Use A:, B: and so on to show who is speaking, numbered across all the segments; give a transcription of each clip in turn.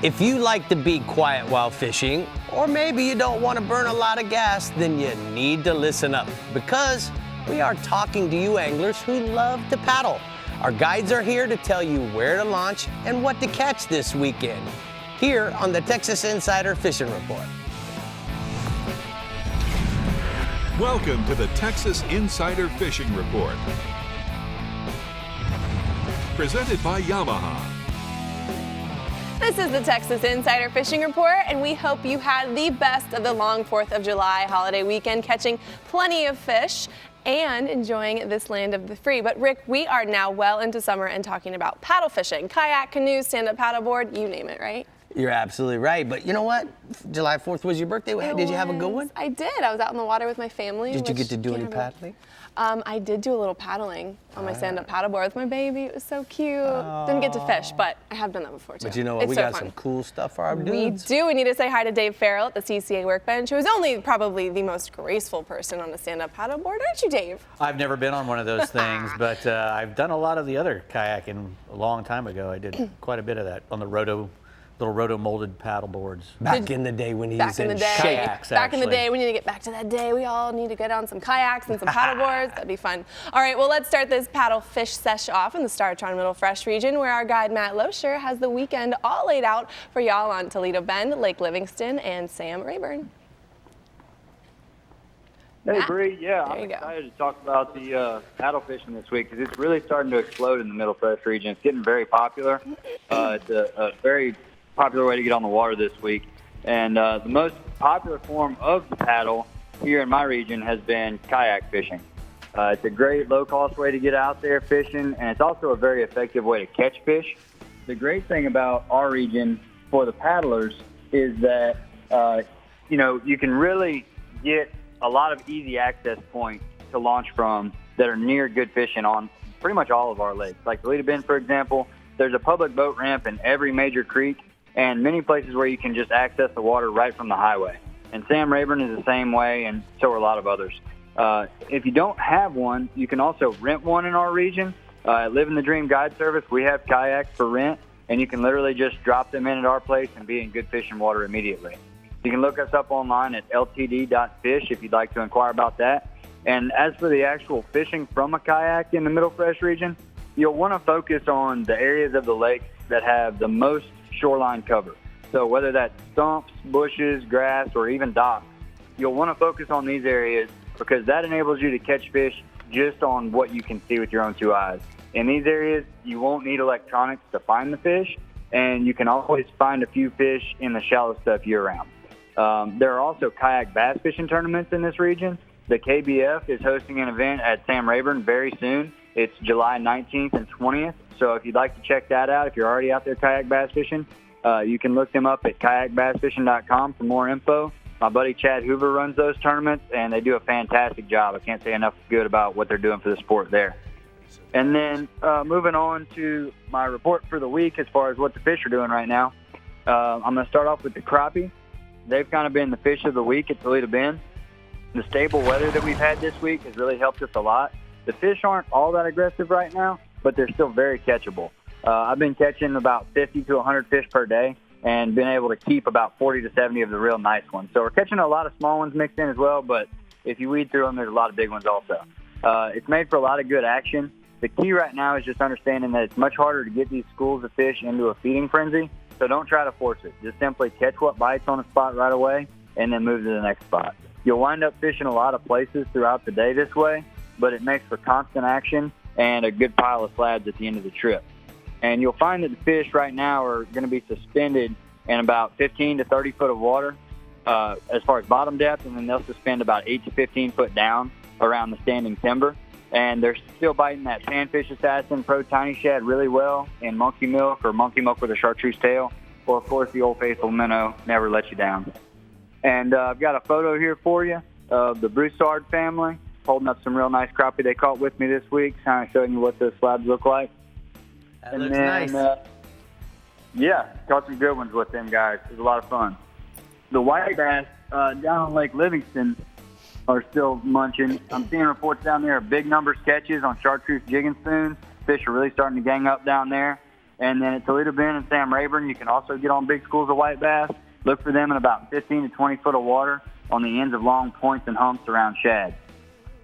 A: If you like to be quiet while fishing, or maybe you don't want to burn a lot of gas, then you need to listen up because we are talking to you anglers who love to paddle. Our guides are here to tell you where to launch and what to catch this weekend, here on the Texas Insider Fishing Report.
B: Welcome to the Texas Insider Fishing Report. Presented by Yamaha.
C: This is the Texas Insider Fishing Report, and we hope you had the best of the long 4th of July holiday weekend, catching plenty of fish and enjoying this land of the free. But Rick, we are now well into summer and talking about paddle fishing, kayak, canoe, stand-up paddleboard, you name it, right?
A: You're absolutely right, but you know what? July 4th was your birthday. Did you have a good one?
C: I did. I was out in the water with my family.
A: Did you get to do any paddling?
C: I did do a little paddling on my stand-up paddleboard with my baby. It was so cute. Didn't get to fish, but I have done that before too.
A: But you know what? We got some cool stuff for our dudes.
C: We do. We need to say hi to Dave Ferrell at the CCA workbench, who is only probably the most graceful person on a stand-up paddleboard, aren't you, Dave?
D: I've never been on one of those things, but I've done a lot of the other kayaking a long time ago. I did quite a bit of that on the little roto-molded paddle boards.
A: Back in the day when he was in kayaks,
C: Back in the day, we need to get back to that day. We all need to get on some kayaks and some paddle boards. That'd be fun. All right, well, let's start this paddle fish sesh off in the Startron Middle Fresh region, where our guide Matt Loescher has the weekend all laid out for y'all on Toledo Bend, Lake Livingston, and Sam Rayburn.
E: Hey, Brie. Yeah,
C: There
E: I'm
C: you go.
E: excited to talk about the paddle fishing this week because it's really starting to explode in the Middle Fresh region. It's getting very popular. It's a very popular way to get on the water this week. And the most popular form of the paddle here in my region has been kayak fishing. It's a great low-cost way to get out there fishing, and it's also a very effective way to catch fish. The great thing about our region for the paddlers is that, you can really get a lot of easy access points to launch from that are near good fishing on pretty much all of our lakes. Like Toledo Bend, for example, there's a public boat ramp in every major creek and many places where you can just access the water right from the highway. And Sam Rayburn is the same way, and so are a lot of others. If you don't have one, you can also rent one in our region. Living the Dream Guide Service, we have kayaks for rent, and you can literally just drop them in at our place and be in good fishing water immediately. You can look us up online at ltd.fish if you'd like to inquire about that. And as for the actual fishing from a kayak in the Middle Fresh region, you'll want to focus on the areas of the lake that have the most shoreline cover. So whether that's stumps, bushes, grass, or even docks, you'll want to focus on these areas because that enables you to catch fish just on what you can see with your own two eyes. In these areas, you won't need electronics to find the fish, and you can always find a few fish in the shallow stuff year-round. There are also kayak bass fishing tournaments in this region. The KBF is hosting an event at Sam Rayburn very soon. It's July 19th and 20th. So if you'd like to check that out, if you're already out there kayak bass fishing, you can look them up at kayakbassfishing.com for more info. My buddy Chad Hoover runs those tournaments, and they do a fantastic job. I can't say enough good about what they're doing for the sport there. And then moving on to my report for the week as far as what the fish are doing right now, I'm going to start off with the crappie. They've kind of been the fish of the week at Toledo Bend. The stable weather that we've had this week has really helped us a lot. The fish aren't all that aggressive right now, but they're still very catchable. I've been catching about 50 to 100 fish per day and been able to keep about 40 to 70 of the real nice ones. So we're catching a lot of small ones mixed in as well, but if you weed through them, there's a lot of big ones also. It's made for a lot of good action. The key right now is just understanding that it's much harder to get these schools of fish into a feeding frenzy, so don't try to force it. Just simply catch what bites on a spot right away and then move to the next spot. You'll wind up fishing a lot of places throughout the day this way, but it makes for constant action and a good pile of slabs at the end of the trip. And you'll find that the fish right now are going to be suspended in about 15 to 30 foot of water as far as bottom depth, and then they'll suspend about 8 to 15 foot down around the standing timber. And they're still biting that Panfish Assassin Pro Tiny Shad really well in monkey milk or monkey milk with a chartreuse tail, or, of course, the Old Faithful Minnow Never Let You Down. And I've got a photo here for you of the Broussard family holding up some real nice crappie they caught with me this week, kind of showing you what the slabs look like.
A: That looks nice.
E: Yeah, caught some good ones with them guys. It was a lot of fun. The white bass down on Lake Livingston are still munching. I'm seeing reports down there of big numbers catches on chartreuse jigging spoons. Fish are really starting to gang up down there. And then at Toledo Bend and Sam Rayburn, you can also get on big schools of white bass. Look for them in about 15 to 20 foot of water on the ends of long points and humps around shad.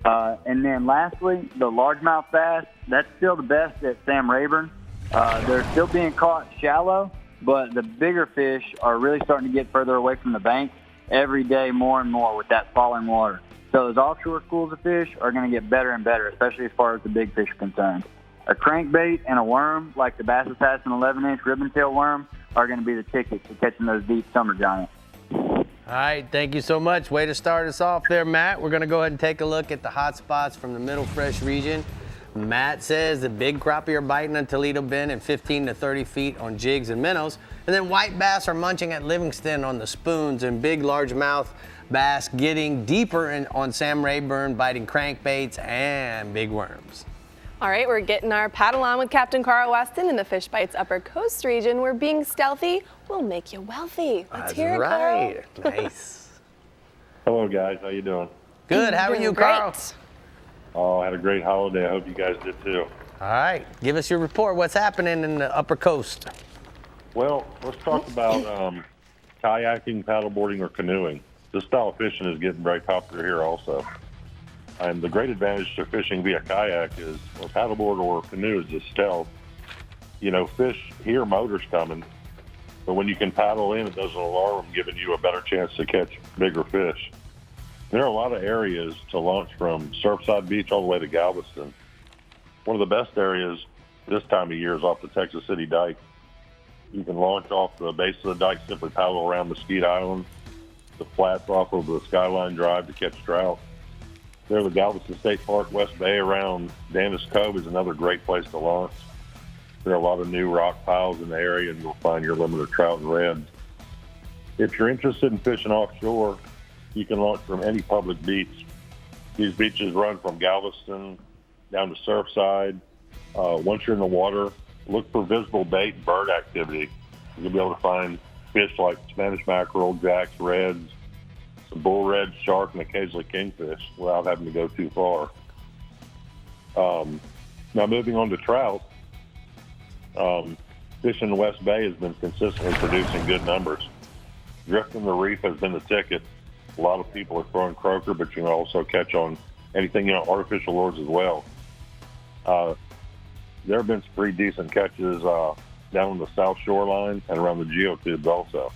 E: And then lastly, the largemouth bass, that's still the best at Sam Rayburn. They're still being caught shallow, but the bigger fish are really starting to get further away from the bank every day more and more with that falling water. So those offshore schools of fish are going to get better and better, especially as far as the big fish are concerned. A crankbait and a worm like the Bass Assassin 11-inch ribbon-tail worm are going to be the ticket to catching those deep summer giants.
A: All right, thank you so much. Way to start us off there, Matt. We're going to go ahead and take a look at the hot spots from the Middle Fresh region. Matt says the big crappie are biting on Toledo Bend and 15 to 30 feet on jigs and minnows. And then white bass are munching at Livingston on the spoons, and big largemouth bass getting deeper on Sam Rayburn, biting crankbaits and big worms.
C: All right, we're getting our paddle on with Captain Carl Weston in the Fish Bites Upper Coast region, where being stealthy will make you wealthy. Let's hear it, Carl.
A: Nice.
F: Hello, guys. How you doing?
A: Good. How are you,
C: Great.
A: Carl?
F: Oh, I had a great holiday. I hope you guys did too.
A: All right. Give us your report. What's happening in the Upper Coast?
F: Well, let's talk about kayaking, paddleboarding, or canoeing. This style of fishing is getting very popular here also. And the great advantage to fishing via kayak is, or paddleboard or canoe, is the stealth. You know, fish hear motors coming, but when you can paddle in, it doesn't alarm them, giving you a better chance to catch bigger fish. There are a lot of areas to launch from Surfside Beach all the way to Galveston. One of the best areas this time of year is off the Texas City Dike. You can launch off the base of the dike, simply paddle around Mesquite Island, the flats off of the Skyline Drive to catch trout. There, the Galveston State Park West Bay around Danis Cove is another great place to launch. There are a lot of new rock piles in the area, and you'll find your limit of trout and reds. If you're interested in fishing offshore, you can launch from any public beach. These beaches run from Galveston down to Surfside. Once you're in the water, look for visible bait and bird activity. You'll be able to find fish like Spanish mackerel, jacks, reds, some bull reds, shark, and occasionally kingfish without having to go too far. Now moving on to trout, fishing in the West Bay has been consistently producing good numbers. Drifting the reef has been the ticket. A lot of people are throwing croaker, but you can also catch on anything, artificial lures as well. There have been some pretty decent catches down on the South Shoreline and around the geotubes also.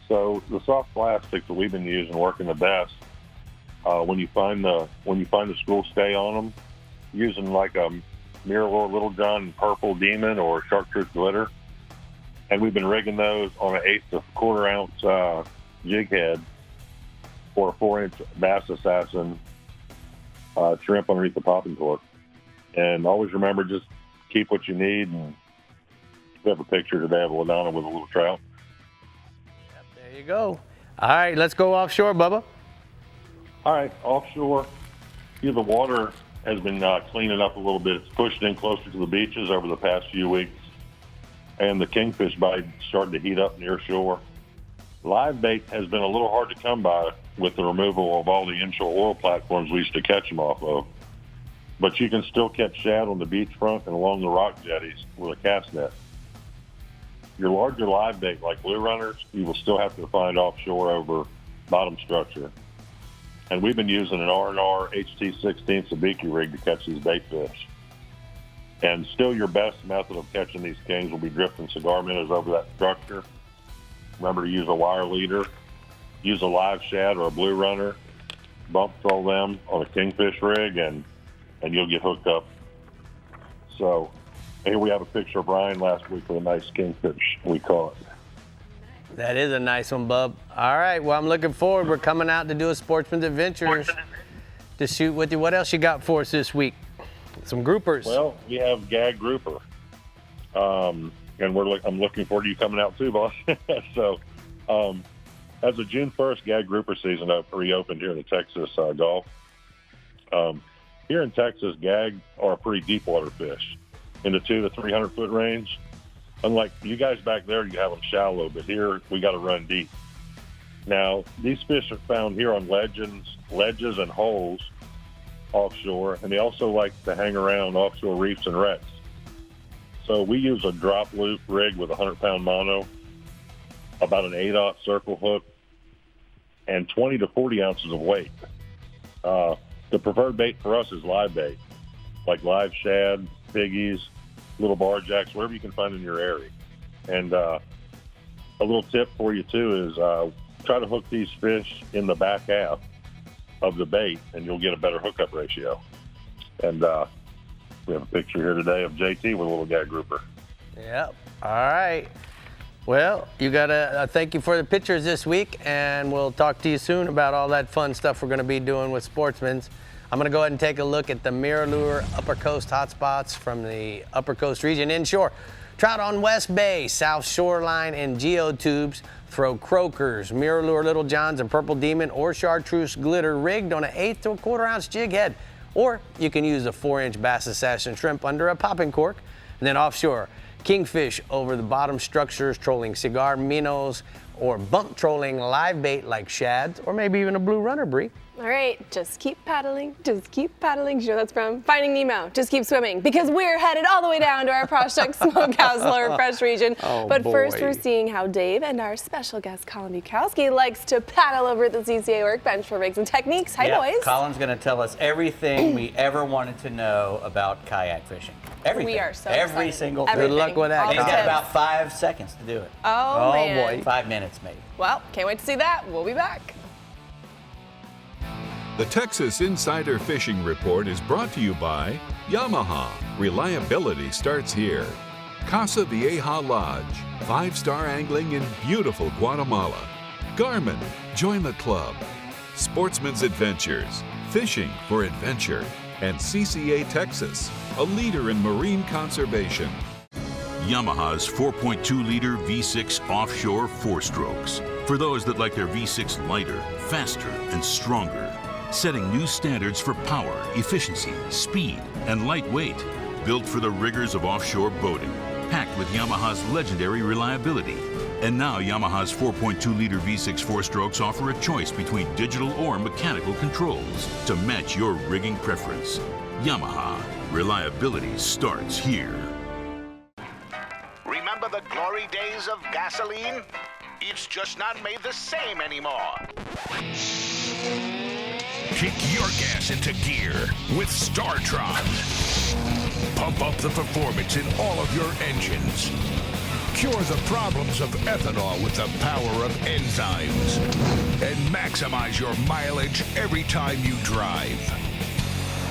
F: So the soft plastics that we've been using working the best. When you find the school stay on them, using like a Mirror Little John Purple Demon or Chartreuse Glitter, and we've been rigging those on an 1/8 to 1/4 ounce jig head for a 4-inch Bass Assassin shrimp underneath the popping cork. And always remember, just keep what you need. And we have a picture today of a Ladonna with a little trout.
A: There you go. All right, let's go offshore, Bubba.
F: All right, offshore, the water has been cleaning up a little bit. It's pushed in closer to the beaches over the past few weeks, and the kingfish bite started to heat up near shore. Live bait has been a little hard to come by with the removal of all the inshore oil platforms we used to catch them off of. But you can still catch shad on the beachfront and along the rock jetties with a cast net. Your larger live bait, like blue runners, you will still have to find offshore over bottom structure. And we've been using an R&R HT16 sabiki rig to catch these bait fish. And still your best method of catching these kings will be drifting cigar minnows over that structure. Remember to use a wire leader, use a live shad or a blue runner, bump throw them on a kingfish rig, and you'll get hooked up. So here we have a picture of Ryan last week with a nice kingfish we caught.
A: That is a nice one, Bub. All right, well, I'm looking forward. We're coming out to do a Sportsman's Adventures to shoot with you. What else you got for us this week? Some groupers.
F: Well, we have gag grouper. And I'm looking forward to you coming out too, boss. So as of June 1st, gag grouper season reopened here in the Texas Gulf. Here in Texas, gag are a pretty deep water fish in the 200 to 300 foot range. Unlike you guys back there, you have them shallow, but here we got to run deep. Now, these fish are found here on ledges and holes offshore, and they also like to hang around offshore reefs and wrecks. So we use a drop loop rig with a 100-pound mono, about an 8/0 circle hook, and 20 to 40 ounces of weight. The preferred bait for us is live bait, like live shad, piggies, little barjacks, wherever you can find in your area. And a little tip for you, too, is try to hook these fish in the back half of the bait, and you'll get a better hookup ratio. And we have a picture here today of JT with a little gag grouper.
A: Yep. All right. Well, you got to thank you for the pictures this week, and we'll talk to you soon about all that fun stuff we're going to be doing with Sportsman's. I'm going to go ahead and take a look at the MirrOlure Upper Coast hotspots from the Upper Coast region inshore. Trout on West Bay, South Shoreline, and geotubes. Throw croakers, MirrOlure Little Johns, and Purple Demon, or Chartreuse Glitter rigged on an 1/8 to 1/4 ounce jig head. Or you can use a 4-inch Bass Assassin shrimp under a popping cork. And then offshore, kingfish over the bottom structures, trolling cigar minnows, or bump trolling live bait like shads, or maybe even a blue runner, Brie.
C: All right, just keep paddling, just keep paddling. You know that's from Finding Nemo. Just keep swimming, because we're headed all the way down to our Prospect Smokehouse Lower Fresh region. But first, we're seeing how Dave and our special guest, Colin Bukowski, likes to paddle over at the CCA workbench for rigs and techniques. Hi, boys.
D: Colin's going to tell us everything we ever wanted to know about kayak fishing. Everything.
C: We are so
D: Every
C: excited.
D: single
C: Everything.
A: Good luck with that.
C: All
D: He's
C: the
D: got
C: tips.
D: about 5 seconds to do it.
C: Oh, man.
A: boy.
D: 5 minutes, maybe.
C: Well, can't wait to see that. We'll be back.
B: The Texas Insider Fishing Report is brought to you by Yamaha. Reliability starts here. Casa Vieja Lodge, 5-star angling in beautiful Guatemala. Garmin, join the club. Sportsman's Adventures, fishing for adventure. And CCA Texas, a leader in marine conservation.
G: Yamaha's 4.2-liter V6 offshore 4-strokes. For those that like their V6 lighter, faster, and stronger. Setting new standards for power, efficiency, speed, and lightweight. Built for the rigors of offshore boating. Packed with Yamaha's legendary reliability. And now Yamaha's 4.2-liter V6 4-strokes offer a choice between digital or mechanical controls to match your rigging preference. Yamaha. Reliability starts here.
H: Remember the glory days of gasoline? It's just not made the same anymore. Kick your gas into gear with StarTron. Pump up the performance in all of your engines. Cure the problems of ethanol with the power of enzymes. And maximize your mileage every time you drive.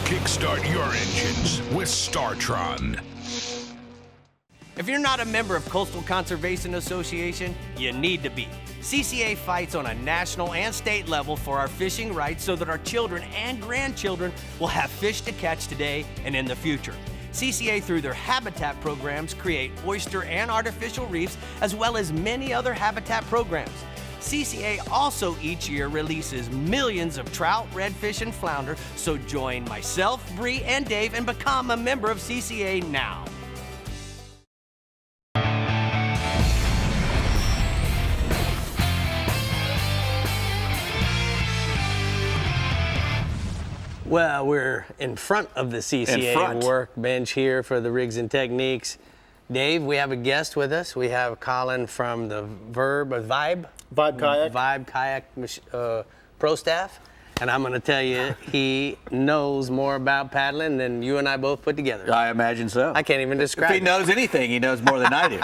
H: Kickstart your engines with StarTron.
A: If you're not a member of Coastal Conservation Association, you need to be. CCA fights on a national and state level for our fishing rights so that our children and grandchildren will have fish to catch today and in the future. CCA, through their habitat programs, create oyster and artificial reefs, as well as many other habitat programs. CCA also each year releases millions of trout, redfish, and flounder, so join myself, Brie, and Dave and become a member of CCA now. Well, we're in front of the CCA workbench here for the rigs and techniques. Dave, we have a guest with us. We have Colin from the Vibe Kayak Pro Staff. And I'm going to tell you, he knows more about paddling than you and I both put together.
D: I imagine so.
A: I can't even describe
D: If he knows anything, he knows more than I do.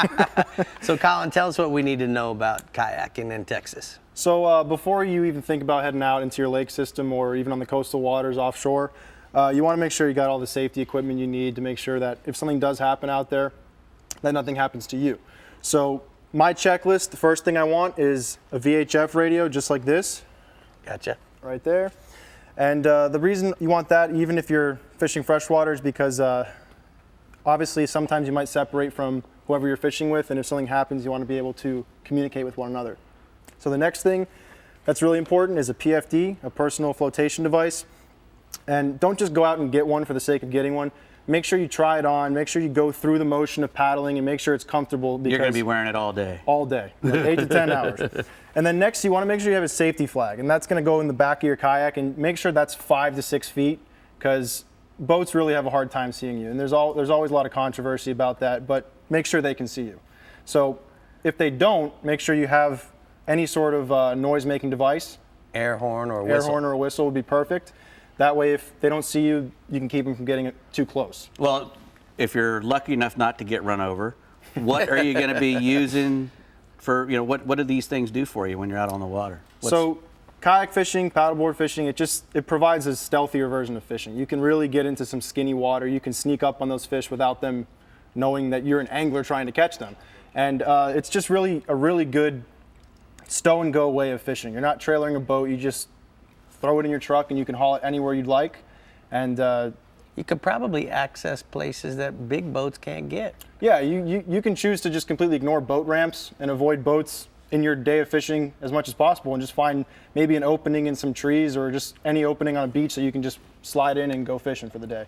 A: So, Colin, tell us what we need to know about kayaking in Texas.
I: So before you even think about heading out into your lake system or even on the coastal waters offshore, you want to make sure you got all the safety equipment you need to make sure that if something does happen out there, that nothing happens to you. So my checklist, the first thing I want is a VHF radio just like this.
A: Gotcha.
I: Right there. And the reason you want that, even if you're fishing freshwater, is because obviously sometimes you might separate from whoever you're fishing with, and if something happens, you want to be able to communicate with one another. So the next thing that's really important is a PFD, a personal flotation device. And don't just go out and get one for the sake of getting one. Make sure you try it on, make sure you go through the motion of paddling and make sure it's comfortable. Because
D: You're going to be wearing it all day.
I: All day, like 8 to 10 hours. And then next you want to make sure you have a safety flag, and that's going to go in the back of your kayak, and make sure that's 5 to 6 feet, because boats really have a hard time seeing you, and there's always a lot of controversy about that, but make sure they can see you. So if they don't, make sure you have any sort of noise-making device.
A: Air horn or
I: Air
A: whistle.
I: horn or a whistle would be perfect. That way, if they don't see you, you can keep them from getting too close.
D: Well, if you're lucky enough not to get run over, what are you going to be using for, what do these things do for you when you're out on the water?
I: So kayak fishing, paddleboard fishing, it provides a stealthier version of fishing. You can really get into some skinny water. You can sneak up on those fish without them knowing that you're an angler trying to catch them. And it's just really a really good stow and go way of fishing. You're not trailering a boat, you just throw it in your truck and you can haul it anywhere you'd like. And
A: you could probably access places that big boats can't get.
I: yeah, you can choose to just completely ignore boat ramps and avoid boats in your day of fishing as much as possible, and just find maybe an opening in some trees or just any opening on a beach so you can just slide in and go fishing for the day.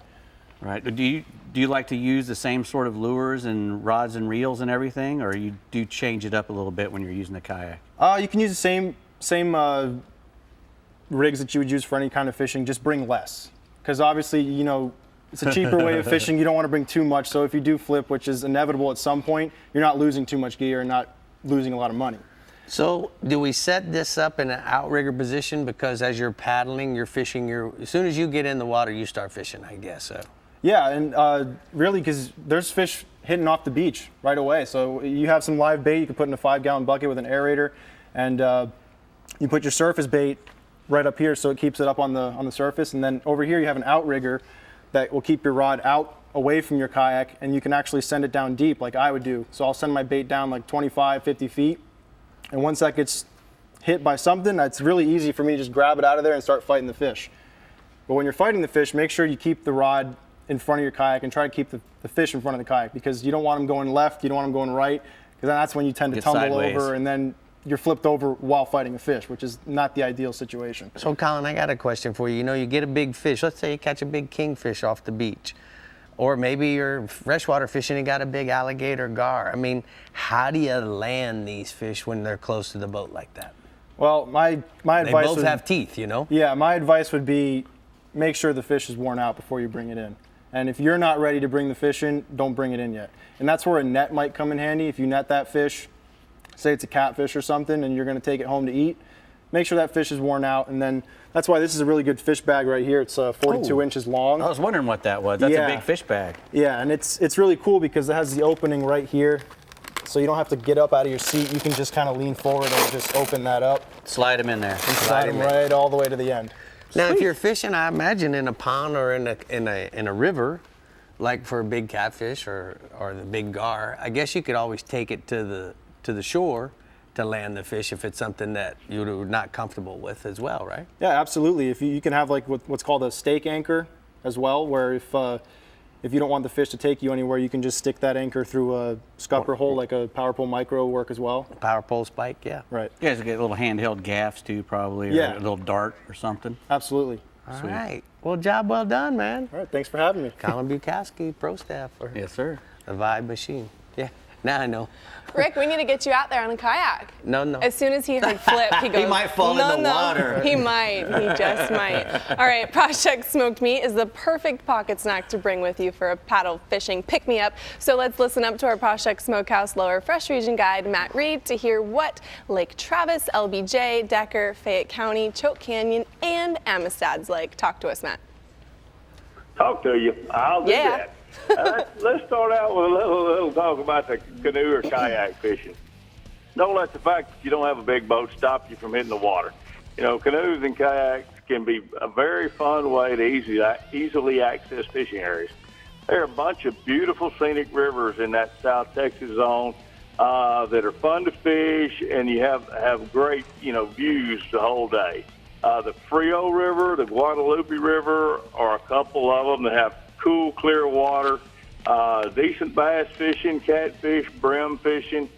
D: Right. Do you like to use the same sort of lures and rods and reels and everything, or you do change it up a little bit when you're using the kayak?
I: You can use the same rigs that you would use for any kind of fishing, just bring less. Because obviously, it's a cheaper way of fishing. You don't want to bring too much, so if you do flip, which is inevitable at some point, you're not losing too much gear and not losing a lot of money.
A: So do we set this up in an outrigger position, because as you're paddling, you're fishing, as soon as you get in the water, you start fishing, I guess so.
I: Yeah, and really, because there's fish hitting off the beach right away. So you have some live bait you can put in a 5-gallon bucket with an aerator, and you put your surface bait right up here so it keeps it up on the surface. And then over here you have an outrigger that will keep your rod out away from your kayak, and you can actually send it down deep like I would do. So I'll send my bait down like 25, 50 feet. And once that gets hit by something, it's really easy for me to just grab it out of there and start fighting the fish. But when you're fighting the fish, make sure you keep the rod in front of your kayak and try to keep the fish in front of the kayak, because you don't want them going left, you don't want them going right, because that's when you tend to
D: Get
I: tumble
D: sideways.
I: over, and then you're flipped over while fighting a fish, which is not the ideal situation.
A: So Colin, I got a question for you. You get a big fish. Let's say you catch a big kingfish off the beach. Or maybe you're freshwater fishing and got a big alligator gar. I mean, how do you land these fish when they're close to the boat like that?
I: Well, my
A: They
I: advice
A: both
I: would,
A: have teeth,
I: Yeah, my advice would be make sure the fish is worn out before you bring it in. And if you're not ready to bring the fish in, don't bring it in yet. And that's where a net might come in handy. If you net that fish, say it's a catfish or something, and you're going to take it home to eat, make sure that fish is worn out. And then that's why this is a really good fish bag right here. It's 42 inches long.
D: I was wondering what that was. That's
I: Yeah.
D: a big fish bag.
I: Yeah, and it's really cool because it has the opening right here. So you don't have to get up out of your seat. You can just kind of lean forward and just open that up
D: Slide them in there.
I: and slide them right all the way to the end.
A: Now, if you're fishing, I imagine in a pond or in a river, like for a big catfish or the big gar, I guess you could always take it to the shore to land the fish if it's something that you're not comfortable with as well, right?
I: Yeah, absolutely. If you can have like what's called a stake anchor as well, where if you don't want the fish to take you anywhere, you can just stick that anchor through a scupper hole, like a power pole micro work as well.
A: Power pole spike, yeah.
I: Right.
D: You guys get little handheld gaffs too, probably, or
I: Yeah.
D: a little dart or something.
I: Absolutely.
A: All right. Well, job well done, man.
I: All right, thanks for having me.
A: Colin Bukowski, pro staff for
D: Yes, sir.
A: the Vibe Machine. Yeah, now I know.
C: Rick, we need to get you out there on a kayak.
A: No.
C: As soon as he heard flip, he goes,
A: might fall in the water.
C: He might. He just might. All right, Project Smoked Meat is the perfect pocket snack to bring with you for a paddle fishing pick-me-up. So let's listen up to our Project Smokehouse Lower Fresh Region guide, Matt Reed, to hear what Lake Travis, LBJ, Decker, Fayette County, Choke Canyon, and Amistad's like. Talk to us, Matt.
J: Talk to you. I'll do that. Let's start out with a little talk about the canoe or kayak fishing. Don't let the fact that you don't have a big boat stop you from hitting the water. Canoes and kayaks can be a very fun way to easily access fishing areas. There are a bunch of beautiful scenic rivers in that South Texas zone that are fun to fish, and you have great views the whole day. The Frio River, the Guadalupe River are a couple of them that have cool, clear water, decent bass fishing, catfish, brim fishing.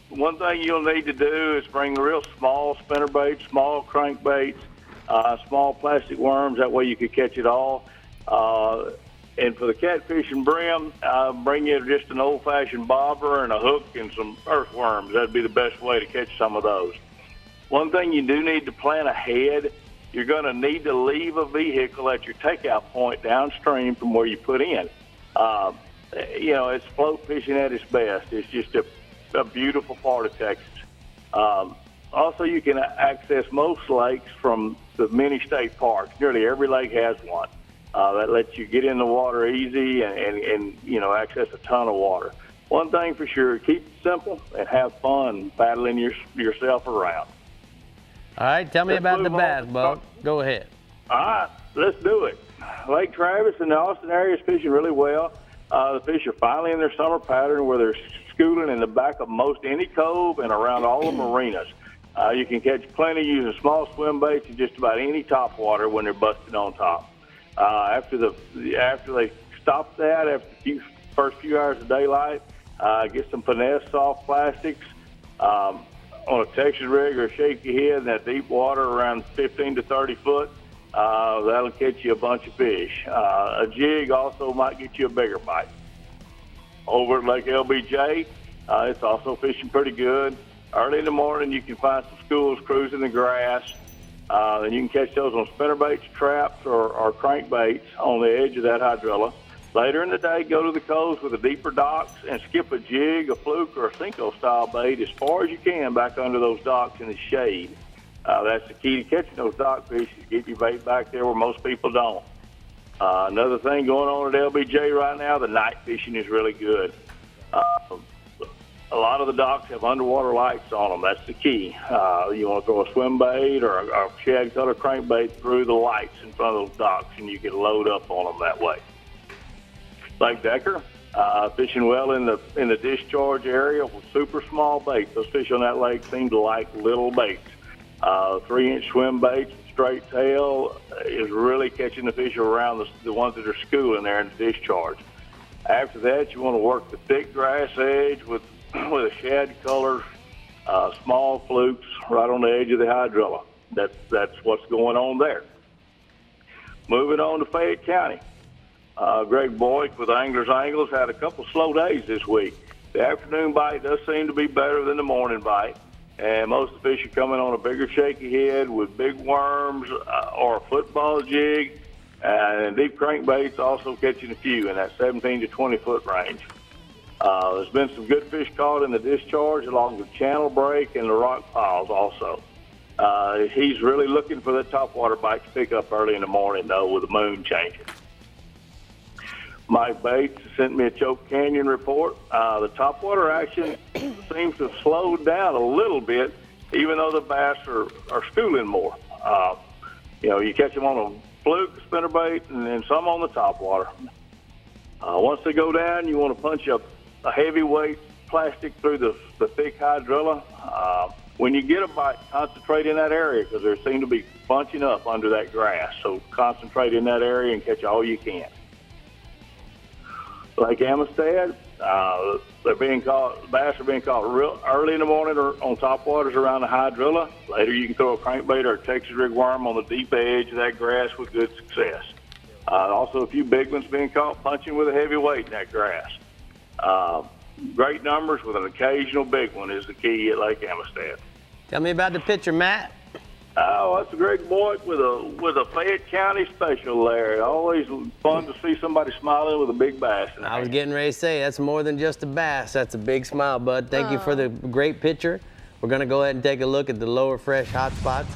J: One thing you'll need to do is bring real small spinnerbaits, small crankbaits, small plastic worms. That way you can catch it all. And for the catfish and brim, bring you just an old-fashioned bobber and a hook and some earthworms. That'd be the best way to catch some of those. One thing you do need to plan ahead you're going to need to leave a vehicle at your takeout point downstream from where you put in. It's float fishing at its best. It's just a beautiful part of Texas. Also, you can access most lakes from the many state parks. Nearly every lake has one. That lets you get in the water easy and access a ton of water. One thing for sure, keep it simple and have fun paddling yourself around.
A: All right, tell me about the bass boat. Go ahead.
J: All right, let's do it. Lake Travis and the Austin area is fishing really well. The fish are finally in their summer pattern where they're schooling in the back of most any cove and around all the marinas. You can catch plenty using small swim baits in just about any top water when they're busted on top. After they stop that, after the first few hours of daylight, get some finesse soft plastics on a Texas rig or a shaky head in that deep water around 15 to 30 foot. That'll catch you a bunch of fish. A jig also might get you a bigger bite. Over at Lake LBJ, it's also fishing pretty good. Early in the morning, you can find some schools cruising the grass. And you can catch those on spinnerbaits, traps, or crankbaits on the edge of that hydrilla. Later in the day, go to the coves with the deeper docks and skip a jig, a fluke, or a Cinco-style bait as far as you can back under those docks in the shade. That's the key to catching those dock fish is get your bait back there where most people don't. Another thing going on at LBJ right now, the night fishing is really good. A lot of the docks have underwater lights on them. That's the key. You want to throw a swim bait or a shad color crankbait through the lights in front of those docks, and you can load up on them that way. Lake Decker, fishing well in the discharge area with super small baits. Those fish on that lake seem to like little baits. 3-inch swim baits, straight tail is really catching the fish around the ones that are schooling there in the discharge. After that, you want to work the thick grass edge with a shad color, small flukes right on the edge of the hydrilla. That's what's going on there. Moving on to Fayette County. Greg Boyd with Anglers Angles had a couple slow days this week. The afternoon bite does seem to be better than the morning bite, and most of the fish are coming on a bigger shaky head with big worms or a football jig, and deep crankbaits also catching a few in that 17 to 20 foot range. There's been some good fish caught in the discharge along the channel break and the rock piles also. He's really looking for that topwater bite to pick up early in the morning, though, with the moon changing. Mike Bates sent me a Choke Canyon report. The topwater action seems to have slowed down a little bit, even though the bass are schooling more. You catch them on a fluke, spinnerbait, and then some on the topwater. Once they go down, you want to punch a heavyweight plastic through the thick hydrilla. When you get a bite, concentrate in that area because there seem to be bunching up under that grass. So concentrate in that area and catch all you can. Lake Amistad, bass are being caught real early in the morning or on topwaters around the hydrilla. Later, you can throw a crankbait or a Texas rig worm on the deep edge of that grass with good success. Also, a few big ones being caught punching with a heavy weight in that grass. Great numbers with an occasional big one is the key at Lake Amistad.
A: Tell me about the picture, Matt.
J: Oh, that's a Greg Boyd with a Fayette County special there. Always fun to see somebody smiling with a big bass.
A: I was getting ready to say, that's more than just a bass. That's a big smile, bud. Thank you for the great picture. We're going to go ahead and take a look at the lower fresh hot spots.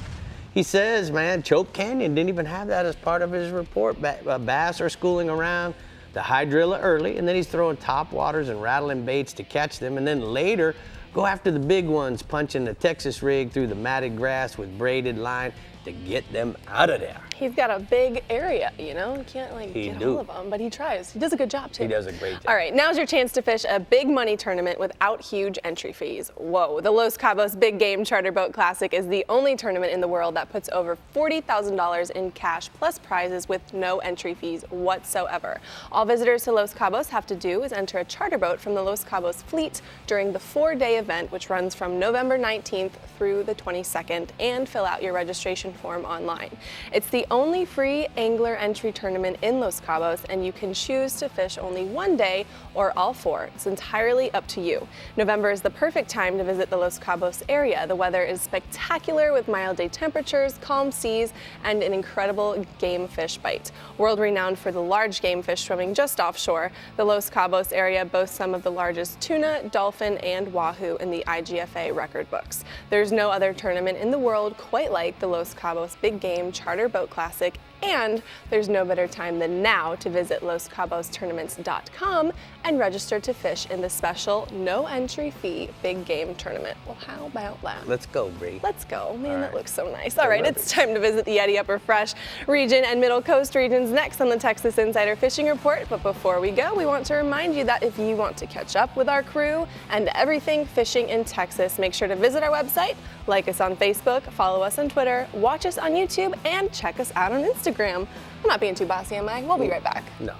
A: He says, man, Choke Canyon didn't even have that as part of his report. Bass are schooling around the hydrilla early, and then he's throwing top waters and rattling baits to catch them, and then later go after the big ones, punching the Texas rig through the matted grass with braided line to get them out of there.
C: He's got a big area, you can't get all of them, but he tries. He does a good job too.
A: He does a great job.
C: All right, now's your chance to fish a big money tournament without huge entry fees. Whoa, the Los Cabos Big Game Charter Boat Classic is the only tournament in the world that puts over $40,000 in cash plus prizes with no entry fees whatsoever. All visitors to Los Cabos have to do is enter a charter boat from the Los Cabos fleet during the 4-day event, which runs from November 19th through the 22nd, and fill out your registration application form online. It's the only free angler entry tournament in Los Cabos, and you can choose to fish only one day or all 4. It's entirely up to you. November is the perfect time to visit the Los Cabos area. The weather is spectacular with mild day temperatures, calm seas, and an incredible game fish bite. World-renowned for the large game fish swimming just offshore, the Los Cabos area boasts some of the largest tuna, dolphin, and wahoo in the IGFA record books. There's no other tournament in the world quite like the Los Cabos Big Game Charter Boat Classic, and there's no better time than now to visit LosCabosTournaments.com and register to fish in the special no entry fee Big Game Tournament. Well, how about that?
A: Let's go, Brie.
C: Let's go. Man, that looks so nice. All right, it's time to visit the Yeti Upper Fresh region and Middle Coast regions next on the Texas Insider Fishing Report. But before we go, we want to remind you that if you want to catch up with our crew and everything fishing in Texas, make sure to visit our website, like us on Facebook, follow us on Twitter, watch us on YouTube, and check us out on Instagram. I'm not being too bossy, am I? We'll be right back.
A: No.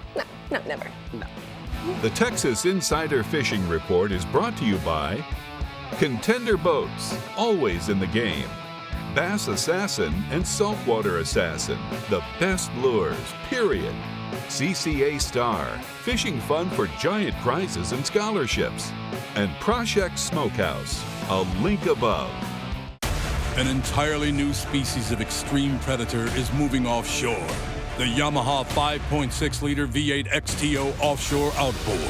C: No, never.
A: No.
B: The Texas Insider Fishing Report is brought to you by Contender Boats, always in the game. Bass Assassin and Saltwater Assassin, the best lures, period. CCA Star, fishing fun for giant prizes and scholarships. And Project Smokehouse, a link above.
K: An entirely new species of extreme predator is moving offshore. The Yamaha 5.6-liter V8 XTO offshore outboard.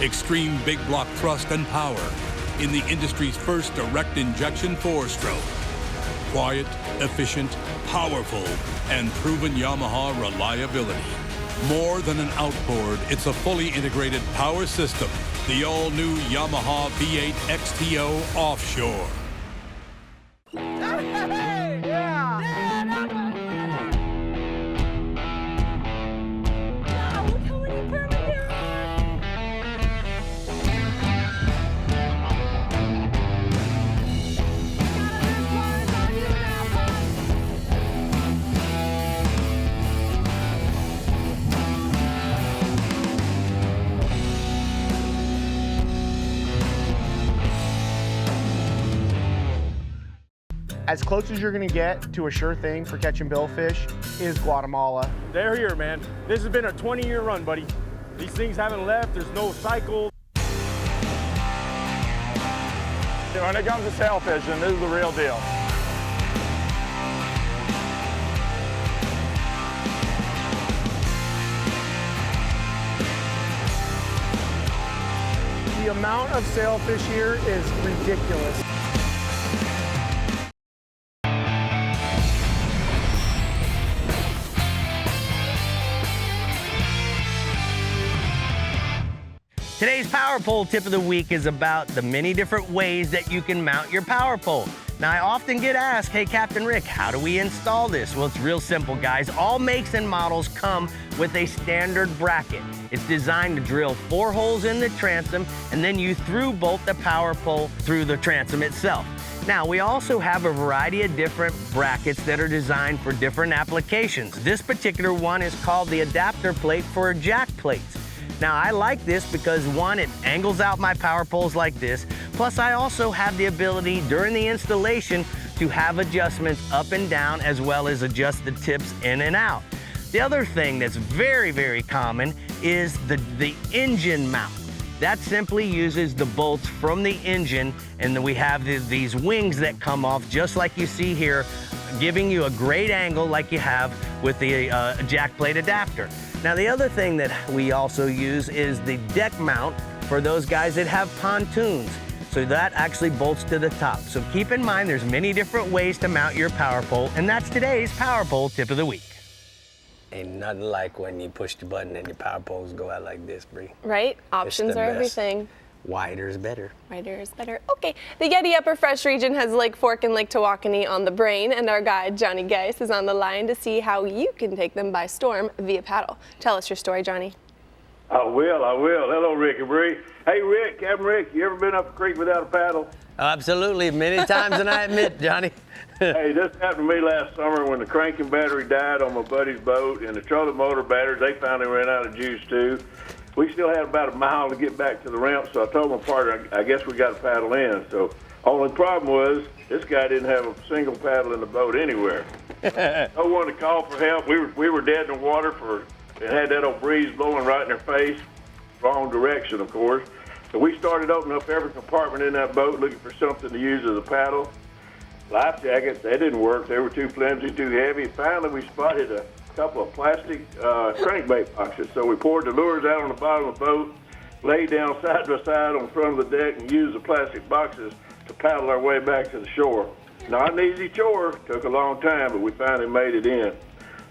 K: Extreme big block thrust and power in the industry's first direct injection 4-stroke. Quiet, efficient, powerful, and proven Yamaha reliability. More than an outboard, it's a fully integrated power system. The all-new Yamaha V8 XTO offshore.
L: As close as you're gonna get to a sure thing for catching billfish is Guatemala.
M: They're here, man. This has been a 20-year run, buddy. These things haven't left. There's no cycle.
J: When it comes to sail fishing, this is the real deal.
L: The amount of sailfish here is ridiculous.
A: Today's power pole tip of the week is about the many different ways that you can mount your power pole. Now, I often get asked, hey, Captain Rick, how do we install this? Well, it's real simple, guys. All makes and models come with a standard bracket. It's designed to drill 4 holes in the transom, and then you through bolt the power pole through the transom itself. Now, we also have a variety of different brackets that are designed for different applications. This particular one is called the adapter plate for jack plates. Now, I like this because, one, it angles out my power poles like this. Plus, I also have the ability during the installation to have adjustments up and down, as well as adjust the tips in and out. The other thing that's very, very common is the engine mount. That simply uses the bolts from the engine, and then we have these wings that come off just like you see here, giving you a great angle like you have with the jack plate adapter. Now, the other thing that we also use is the deck mount for those guys that have pontoons. So that actually bolts to the top. So keep in mind, there's many different ways to mount your power pole, and that's today's power pole tip of the week. Ain't nothing like when you push the button and your power poles go out like this, Brie.
C: Right? Options are everything.
A: Wider is better.
C: Wider is better. Okay, the Yeti Upper Fresh region has Lake Fork and Lake Tawakoni on the brain, and our guide, Johnny Geis, is on the line to see how you can take them by storm via paddle. Tell us your story, Johnny.
J: I will. Hello, Rick and Bree. Hey, Rick, Captain Rick, you ever been up a creek without a paddle?
A: Absolutely, many times than I admit, Johnny.
J: Hey, this happened to me last summer when the cranking battery died on my buddy's boat, and the trolling motor batteries, they finally ran out of juice too. we still had about a mile to get back to the ramp, so I told my partner, I guess we got to paddle in. So only problem was this guy didn't have a single paddle in the boat anywhere. No one to call for help. We were dead in the water and had that old breeze blowing right in our face, wrong direction, of course. So we started opening up every compartment in that boat looking for something to use as a paddle. Life jackets, they didn't work. They were too flimsy, too heavy. Finally, we spotted a couple of plastic crankbait boxes. So we poured the lures out on the bottom of the boat, laid down side by side on the front of the deck, and used the plastic boxes to paddle our way back to the shore. Not an easy chore. Took a long time, but we finally made it in.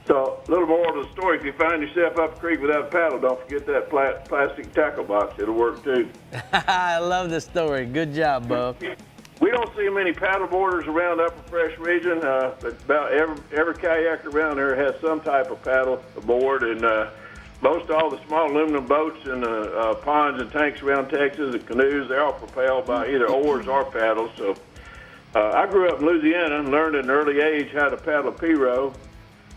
J: So a little more to the story. If you find yourself up the creek without a paddle, don't forget that plastic tackle box. It'll work too.
A: I love the story. Good job, Bub.
J: We don't see many paddle boarders around the Upper Fresh region, but about every kayak around there has some type of paddle aboard, and most all the small aluminum boats and ponds and tanks around Texas and canoes, they're all propelled by either oars or paddles. So I grew up in Louisiana and learned at an early age how to paddle a P-row,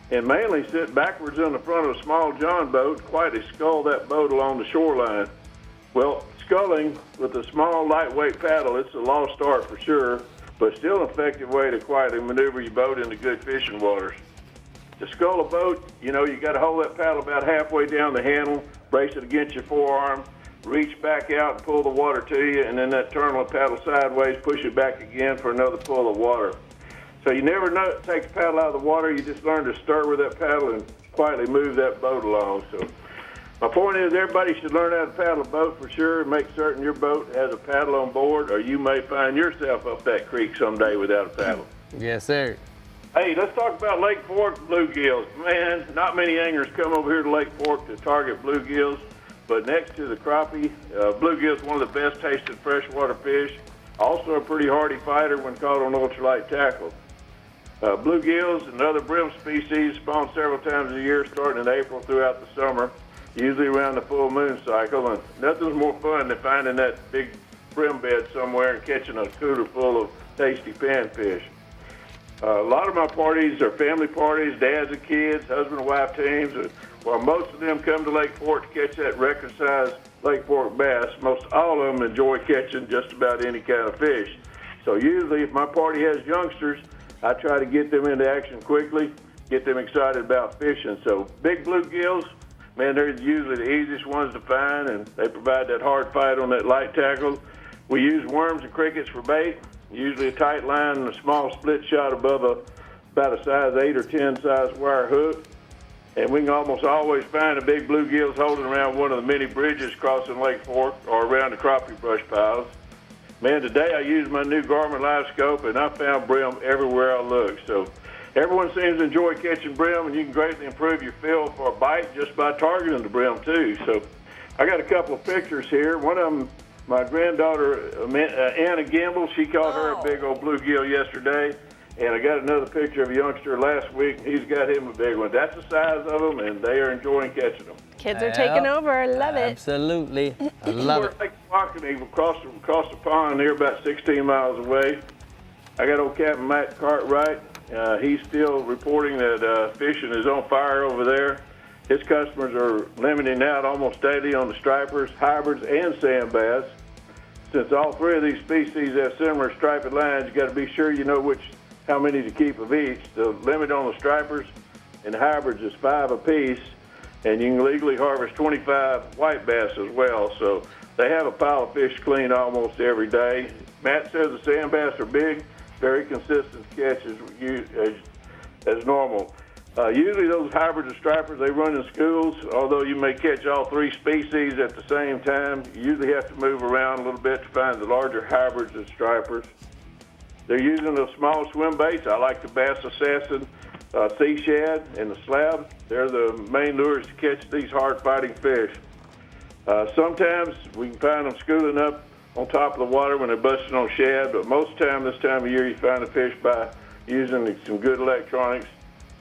J: and mainly sit backwards on the front of a small John boat, quietly scull that boat along the shoreline. Well, sculling with a small, lightweight paddle, it's a lost art for sure, but still an effective way to quietly maneuver your boat into good fishing waters. To scull a boat, you got to hold that paddle about halfway down the handle, brace it against your forearm, reach back out and pull the water to you, and then that turn the paddle sideways, push it back again for another pull of water. So you never take the paddle out of the water, you just learn to stir with that paddle and quietly move that boat along. So my point is everybody should learn how to paddle a boat for sure, and make certain your boat has a paddle on board, or you may find yourself up that creek someday without a paddle.
A: Yes, sir.
J: Hey, let's talk about Lake Fork bluegills. Man, not many anglers come over here to Lake Fork to target bluegills, but next to the crappie, bluegill is one of the best tasted freshwater fish. Also a pretty hardy fighter when caught on ultralight tackle. Bluegills and other brim species spawn several times a year, starting in April throughout the summer, usually around the full moon cycle, and nothing's more fun than finding that big brim bed somewhere and catching a cooler full of tasty panfish. A lot of my parties are family parties, dads and kids, husband and wife teams, while most of them come to Lake Fork to catch that record-sized Lake Fork bass. Most all of them enjoy catching just about any kind of fish. So usually if my party has youngsters, I try to get them into action quickly, get them excited about fishing. So big bluegills, man, they're usually the easiest ones to find, and they provide that hard fight on that light tackle. We use worms and crickets for bait, usually a tight line and a small split shot above about a size 8 or 10 size wire hook. And we can almost always find the big bluegills holding around one of the many bridges crossing Lake Fork or around the crappie brush piles. Man, today I used my new Garmin Live Scope, and I found brim everywhere I looked. So everyone seems to enjoy catching brim, and you can greatly improve your feel for a bite just by targeting the brim, too. So I got a couple of pictures here. One of them, my granddaughter, Anna Gamble, she caught her a big old bluegill yesterday. And I got another picture of a youngster last week. He's got him a big one. That's the size of them, and they are enjoying catching them.
C: Kids are taking over. Love it.
A: Absolutely. I love it.
J: We're Lake Walkeny across the pond here, about 16 miles away. I got old Captain Matt Cartwright. He's still reporting that fishing is on fire over there. His customers are limiting out almost daily on the stripers, hybrids, and sand bass. Since all three of these species have similar striped lines, you got to be sure you know how many to keep of each. The limit on the stripers and the hybrids is 5 apiece, and you can legally harvest 25 white bass as well. So they have a pile of fish clean almost every day. Matt says the sand bass are big, very consistent catch as normal. Usually those hybrids and stripers, they run in schools. Although you may catch all 3 species at the same time, you usually have to move around a little bit to find the larger hybrids and stripers. They're using the small swim baits. I like the Bass Assassin, Sea Shad, and the Slab. They're the main lures to catch these hard-fighting fish. Sometimes we can find them schooling up on top of the water when they're busting on shad, but most of the time this time of year you find the fish by using some good electronics.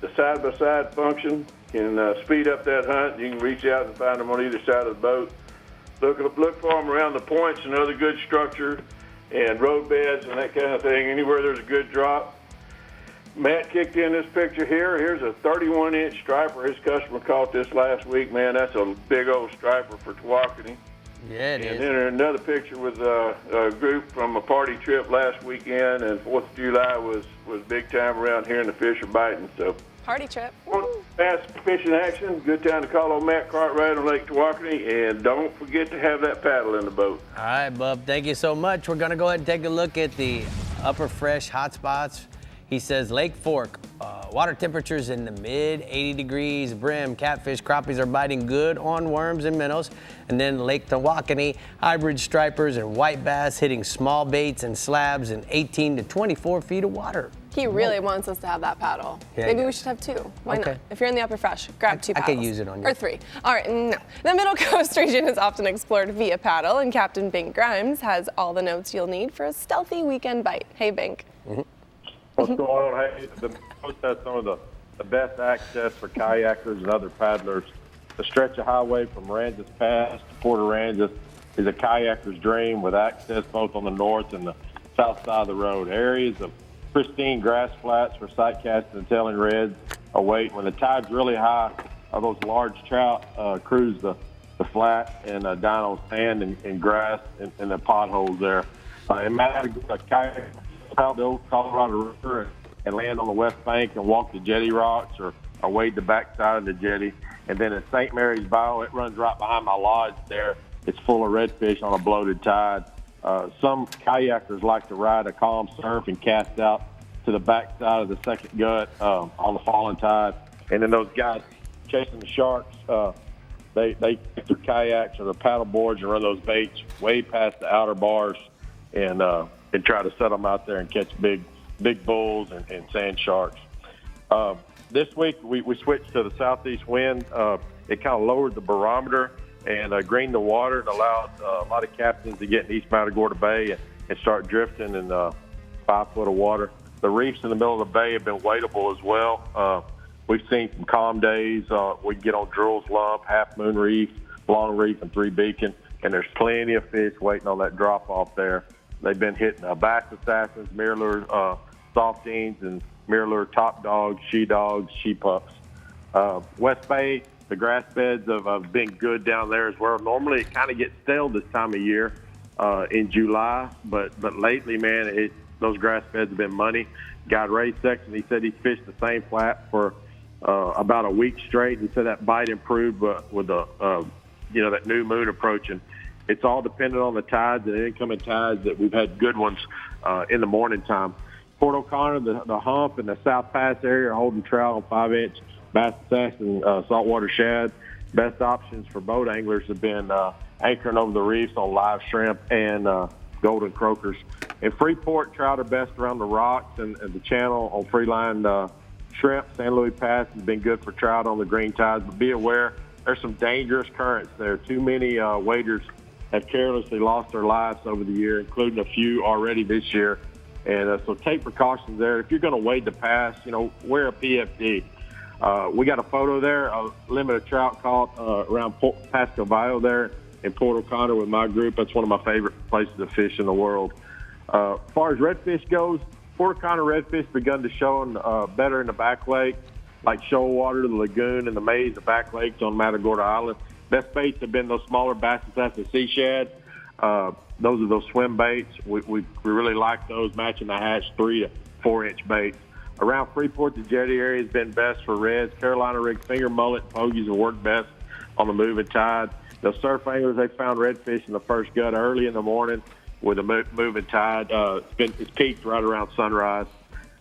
J: The side-by-side function can speed up that hunt. You can reach out and find them on either side of the boat. Look for them around the points and other good structure and road beds and that kind of thing, anywhere there's a good drop. Matt kicked in this picture here. Here's a 31-inch striper. His customer caught this last week, man. That's a big old striper for Tawakoni.
A: Yeah, it is.
J: And then another picture with a group from a party trip last weekend, and 4th of July was big time around here, and the fish are biting. So
C: Party trip.
J: bass fishing action. Good time to call on Matt Cartwright on Lake Tawakoni, and don't forget to have that paddle in the boat.
A: All right, Bub, thank you so much. We're going to go ahead and take a look at the upper fresh hot spots. He says Lake Fork, water temperatures in the mid 80 degrees, brim, catfish, crappies are biting good on worms and minnows. And then Lake Tawakoni, hybrid stripers and white bass hitting small baits and slabs in 18 to 24 feet of water.
C: He really wants us to have that paddle.
A: Yeah,
C: Maybe
A: yeah.
C: we should have 2. Why
A: Okay.
C: not? If you're in the upper fresh, grab 2
A: I
C: paddles.
A: could use it on you.
C: Or 3. All right, no. The Middle Coast region is often explored via paddle, and Captain Bink Grimes has all the notes you'll need for a stealthy weekend bite. Hey, Bink.
F: What's going on? Hey, the coast has some of the best access for kayakers and other paddlers. The stretch of highway from Aransas Pass to Port Aransas is a kayaker's dream, with access both on the north and the south side of the road. Areas of pristine grass flats for sight casting and tailing reds await. When the tide's really high, those large trout cruise the flat and dine on sand and grass and the potholes there. And Matt, a kayak out the old Colorado River and land on the west bank and walk the jetty rocks or wade the backside of the jetty. And then at St. Mary's Bayou, it runs right behind my lodge there. It's full of redfish on a bloated tide. Some kayakers like to ride a calm surf and cast out to the backside of the second gut on the falling tide. And then those guys chasing the sharks, they take their kayaks or their paddle boards and run those baits way past the outer bars and try to set them out there and catch big bulls and sand sharks. This week we switched to the southeast wind. It kind of lowered the barometer and greened the water and allowed a lot of captains to get in East Matagorda Bay and start drifting in 5 foot of water. The reefs in the middle of the bay have been wadeable as well. We've seen some calm days. We can get on Drill's Lump, Half Moon Reef, Long Reef, and Three Beacon, and there's plenty of fish waiting on that drop-off there. They've been hitting Bass Assassins, Mirror Softines, and Mirror Top Dogs, She Dogs, She Pups. West Bay, the grass beds have been good down there as well. Normally it kind of gets stale this time of year in July, but lately, man, those grass beds have been money. Guy Ray Sexton, he said he fished the same flat for about a week straight. He said that bite improved with that new moon approaching. It's all dependent on the tides and incoming tides that we've had good ones in the morning time. Port O'Connor, the hump and the South Pass area are holding trout on 5-inch Bass Assassin saltwater shad. Best options for boat anglers have been anchoring over the reefs on live shrimp and golden croakers. In Freeport, trout are best around the rocks and the channel on freeline shrimp. San Luis Pass has been good for trout on the green tides, but be aware there's some dangerous currents there. Too many waders have carelessly lost their lives over the year, including a few already this year. And so take precautions there. If you're going to wade the pass, wear a PFD. We got a photo there, a limited trout caught around Pasco Bayou there in Port O'Connor with my group. That's one of my favorite places to fish in the world. As far as redfish goes, Port O'Connor redfish begun to show better in the back lake, like Shoalwater, the lagoon, and the maze, the back lakes on Matagorda Island. Best baits have been those smaller Bass Assassin sea shad. Those are those swim baits. We really like those, matching the hatch 3 to 4-inch baits. Around Freeport, the jetty area has been best for reds. Carolina rig finger mullet and pogies have worked best on the moving tide. The surf anglers, they found redfish in the first gut early in the morning with a moving tide. It's peaked right around sunrise.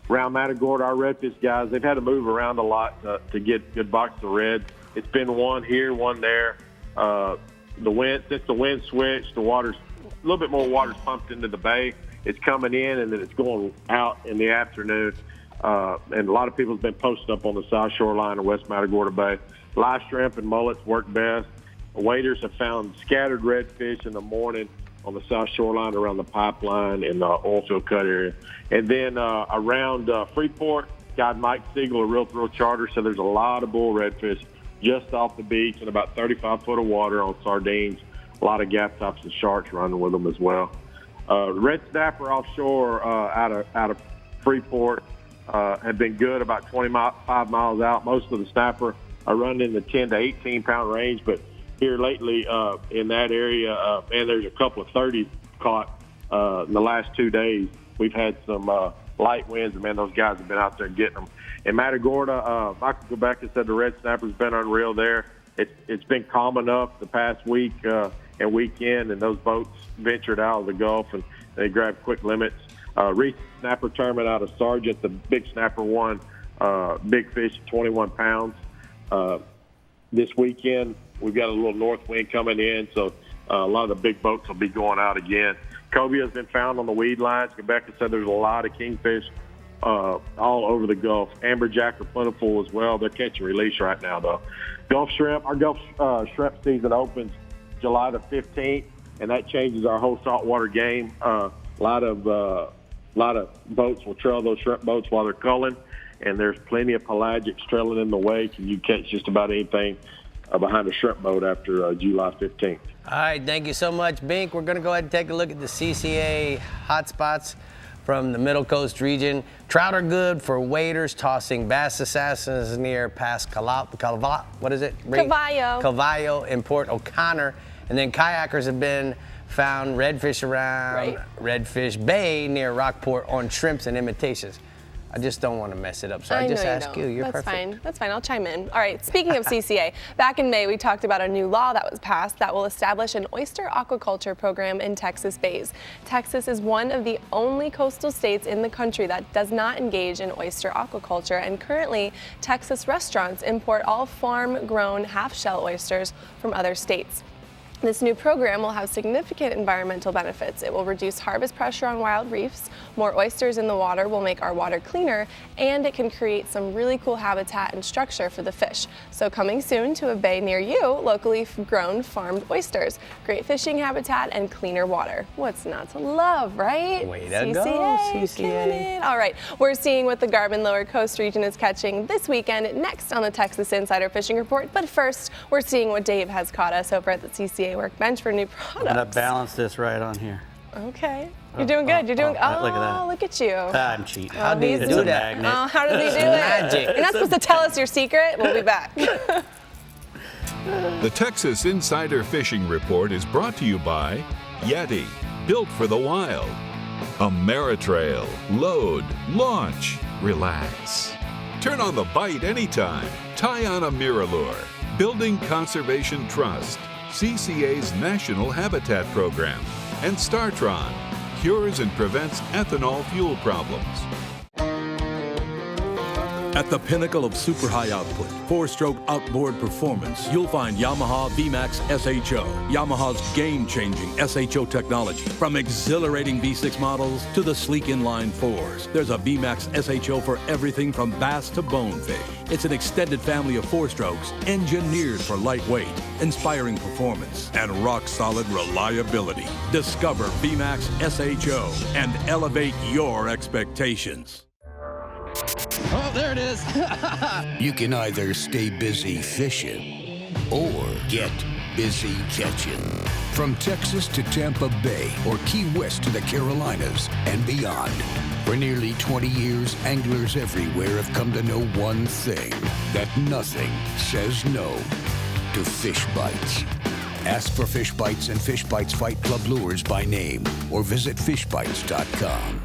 F: Around Matagorda, our redfish guys, they've had to move around a lot to get good box of reds. It's been one here, one there. Since the wind switched, the water's a little bit more water's pumped into the bay. It's coming in and then it's going out in the afternoon. And a lot of people have been posted up on the south shoreline of West Matagorda Bay. Live shrimp and mullets work best. Waders have found scattered redfish in the morning on the south shoreline around the pipeline and the oilfield cut area. And then around Freeport, got Mike Siegel, a Real Thrill charter, so there's a lot of bull redfish just off the beach in about 35 foot of water on sardines. A lot of gap tops and sharks running with them as well. Red snapper offshore out of Freeport. have been good, about 25 miles out. Most of the snapper are running in the 10 to 18 pound range, but here lately in that area, and there's a couple of 30s caught in the last 2 days. We've had some light winds, and man, those guys have been out there getting them. In Matagorda, Michael Quebec said the red snapper's been unreal there. It's been calm enough the past week and weekend, and those boats ventured out of the Gulf and they grabbed quick limits. Recent snapper tournament out of Sargent, the big snapper won big fish, 21 pounds. This weekend, we've got a little north wind coming in, so a lot of the big boats will be going out again. Cobia has been found on the weed lines. Rebecca said there's a lot of kingfish all over the Gulf. Amberjack are plentiful as well. They're catch and release right now, though. Gulf shrimp, our Gulf shrimp season opens July the 15th, and that changes our whole saltwater game. A lot of boats will trail those shrimp boats while they're culling, and there's plenty of pelagics trailing in the wake, and you catch just about anything behind a shrimp boat after July 15th.
A: All right, thank you so much, Bink. We're going to go ahead and take a look at the CCA hotspots from the Middle Coast region. Trout are good for waders tossing bass assassins near Pass what is it? Cavallo in Port O'Connor. And then kayakers have been found redfish around Redfish Bay near Rockport on shrimps and imitations. I just don't want to mess it up, so I just ask you. You're
C: perfect.
A: perfect.
C: Fine. That's fine. I'll chime in. All right. Speaking of CCA, back in May we talked about a new law that was passed that will establish an oyster aquaculture program in Texas bays. Texas is one of the only coastal states in the country that does not engage in oyster aquaculture, and currently Texas restaurants import all farm-grown half-shell oysters from other states. This new program will have significant environmental benefits. It will reduce harvest pressure on wild reefs, more oysters in the water will make our water cleaner, and it can create some really cool habitat and structure for the fish. So coming soon to a bay near you, locally grown farmed oysters, great fishing habitat, and cleaner water. What's not to love, right?
A: Way to go, CCA.
C: All right, we're seeing what the Garvin Lower Coast region is catching this weekend next on the Texas Insider Fishing Report. But first, we're seeing what Dave has caught us over at the CCA workbench for new products.
D: I'm gonna balance this right on here.
C: Okay. You're doing good. You're doing.
D: Look at that.
C: Look at you.
D: I'm cheating.
A: How do you do that?
C: Oh, how does he do it?
A: Magic.
C: You're not supposed to tell us your secret. We'll be back.
B: The Texas Insider Fishing Report is brought to you by Yeti, built for the wild. Ameritrail, load, launch, relax. Turn on the bite anytime. Tie on a Miralure. Building Conservation Trust. CCA's National Habitat Program. And StarTron, cures and prevents ethanol fuel problems.
K: At the pinnacle of super high output, 4-stroke outboard performance, you'll find Yamaha VMAX SHO. Yamaha's game-changing SHO technology. From exhilarating V6 models to the sleek inline 4s, there's a VMAX SHO for everything from bass to bonefish. It's an extended family of 4-strokes engineered for lightweight, inspiring performance, and rock-solid reliability. Discover VMAX SHO and elevate your expectations.
N: Oh, there it is. You can either stay busy fishing or get busy catching. From Texas to Tampa Bay or Key West to the Carolinas and beyond. For nearly 20 years, anglers everywhere have come to know one thing, that nothing says no to fish bites. Ask for Fish Bites and Fish Bites Fight Club lures by name or visit fishbites.com.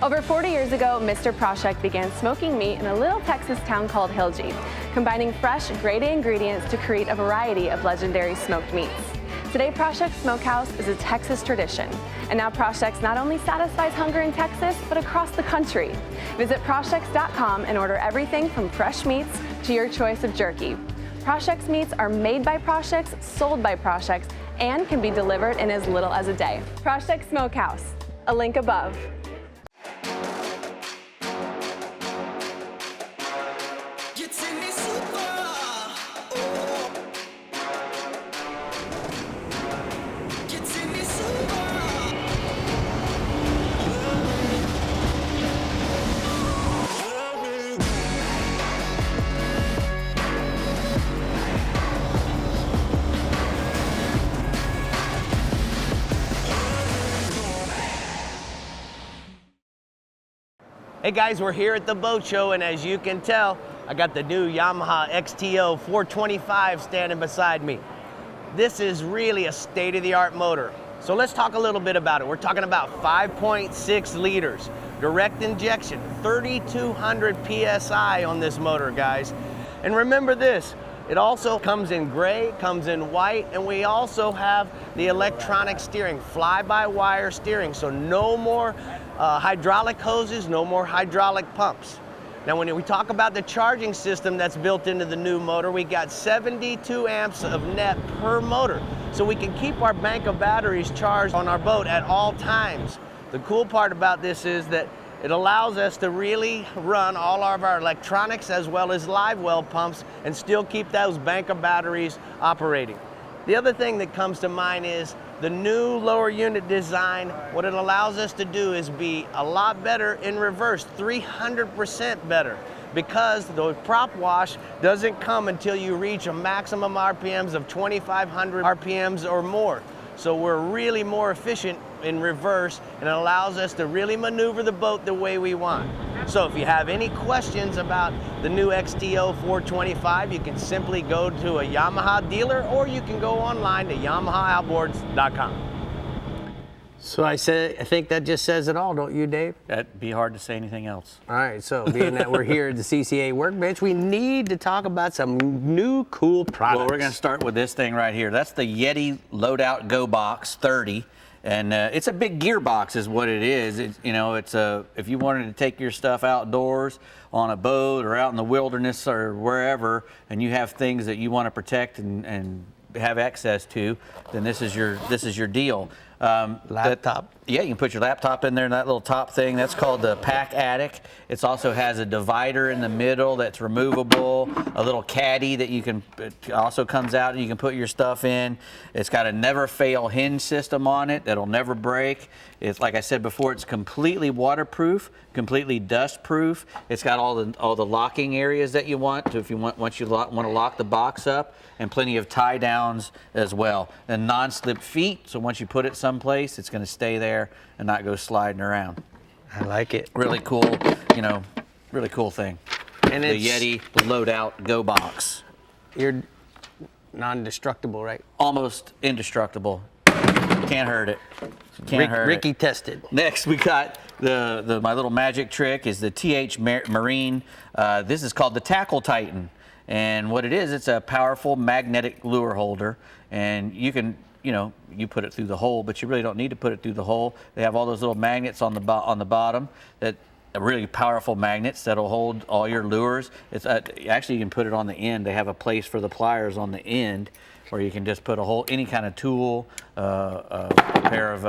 C: Over 40 years ago, Mr. Proshek began smoking meat in a little Texas town called Hilgi, combining fresh, grade A ingredients to create a variety of legendary smoked meats. Today, Proshek's Smokehouse is a Texas tradition, and now Proshek's not only satisfies hunger in Texas, but across the country. Visit Prosheks.com and order everything from fresh meats to your choice of jerky. Proshek's meats are made by Prosheks, sold by Prosheks, and can be delivered in as little as a day. Proshek's Smokehouse, a link above.
A: Hey guys, we're here at the boat show, and as you can tell, I got the new Yamaha XTO 425 standing beside me. This is really a state-of-the-art motor. So let's talk a little bit about it. We're talking about 5.6 liters, direct injection, 3,200 PSI on this motor, guys. And remember this, it also comes in gray, comes in white, and we also have the electronic steering, fly-by-wire steering, so no more hydraulic hoses, no more hydraulic pumps. Now when we talk about the charging system that's built into the new motor, we got 72 amps of net per motor. So we can keep our bank of batteries charged on our boat at all times. The cool part about this is that it allows us to really run all of our electronics as well as live well pumps and still keep those bank of batteries operating. The other thing that comes to mind is the new lower unit design. What it allows us to do is be a lot better in reverse, 300% better, because the prop wash doesn't come until you reach a maximum RPMs of 2,500 RPMs or more. So we're really more efficient in reverse, and it allows us to really maneuver the boat the way we want. So if you have any questions about the new XTO 425, you can simply go to a Yamaha dealer, or you can go online to YamahaOutboards.com. So I think that just says it all, don't you, Dave?
D: That'd be hard to say anything else.
A: All right, so being that we're here at the CCA Workbench, we need to talk about some new cool products.
D: Well, we're going to start with this thing right here. That's the Yeti Loadout Go Box 30. And it's a big gearbox is what it is. If you wanted to take your stuff outdoors on a boat or out in the wilderness or wherever, and you have things that you want to protect and have access to, then this is your deal.
A: Laptop.
D: Yeah, you can put your laptop in there in that little top thing. That's called the Pack Attic. It also has a divider in the middle that's removable, a little caddy that it also comes out and you can put your stuff in. It's got a never fail hinge system on it that'll never break. It's, like I said before, it's completely waterproof, completely dust proof. It's got all the locking areas that you want to, once you want to lock the box up, and plenty of tie downs as well. And non-slip feet, so once you put it someplace, it's going to stay there and not go sliding around.
A: I like it.
D: Really cool, really cool thing.
A: And
D: the Yeti Loadout Go Box.
A: You're non-destructible, right?
D: Almost indestructible. Can't hurt it. Can't hurt
A: Ricky
D: it.
A: tested.
D: Next, we got my little magic trick is the TH Marine. This is called the Tackle Titan. And what it is, it's a powerful magnetic lure holder. And you can, you put it through the hole, but you really don't need to put it through the hole. They have all those little magnets on the bottom that are really powerful magnets that'll hold all your lures. It's actually, you can put it on the end. They have a place for the pliers on the end, where you can just put any kind of tool, a pair of,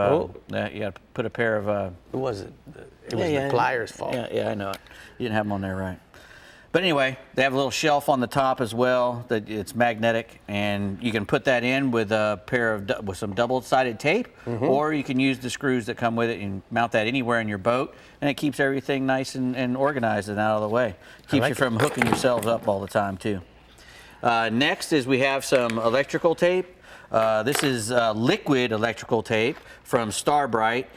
D: put a pair of.
A: Who was it? It was the pliers' fault.
D: Yeah, I know it. You didn't have them on there right. But anyway, they have a little shelf on the top as well that it's magnetic, and you can put that in with with some double-sided tape, or you can use the screws that come with it and mount that anywhere in your boat, and it keeps everything nice and organized and out of the way. Keeps you from hooking yourselves up all the time too. Next is we have some electrical tape. This is liquid electrical tape from Starbright.